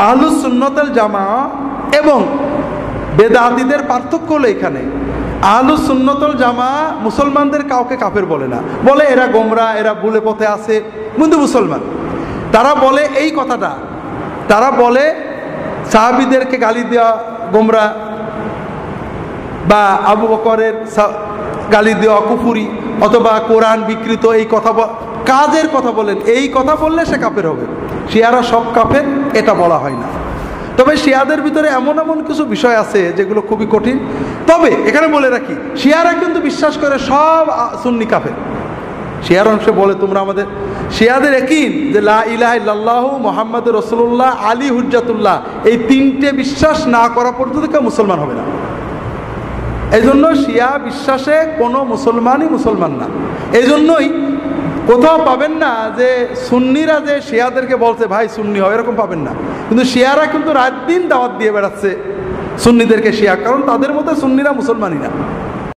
আহলুস সুন্নাতুল জামা এবং বেদাতীদের পার্থক্য হলো এখানে। আহলুস সুন্নাতুল জামা মুসলমানদের কাউকে কাফের বলে না, বলে এরা গোমরা, এরা ভুলে পথে আছে, কিন্তু মুসলমান। তারা বলে এই কথাটা, তারা বলে সাহাবীদেরকে গালি দেওয়া গোমরা, বা আবু বকরের গালি দেওয়া কুফুরি, অথবা কোরআন বিকৃত, এই কথা কাজের কথা বলেন, এই কথা বললে সে কাফের হবে। শিয়ারা সব কাফের এটা বলা হয় না। তবে শিয়াদের ভিতরে এমন এমন কিছু বিষয় আছে যেগুলো খুবই কঠিন। তবে এখানে বলে রাখি, শিয়ারা কিন্তু বিশ্বাস করে সব সুন্নি কাফের। শিয়ার অংশে বলে তোমরা আমাদের, শিয়াদের একইন যে লা ইলাহা ইল্লাল্লাহু মুহাম্মাদুর রাসূলুল্লাহ আলী হুজ্জাতুল্লাহ, এই তিনটে বিশ্বাস না করা পর্যন্ত কেউ মুসলমান হবে না। এই জন্য শিয়া বিশ্বাসে কোনো মুসলমানই মুসলমান না। এই জন্যই কোথাও পাবেন না যে সুন্নিরা যে শিয়াদেরকে বলছে ভাই সুন্নি হয়, এরকম পাবেন না। কিন্তু শিয়ারা কিন্তু রাত দিন দাওয়াত দিয়ে বেড়াচ্ছে সুন্নিদেরকে শিয়া, কারণ তাদের মধ্যে সুন্নিরা মুসলমানই না।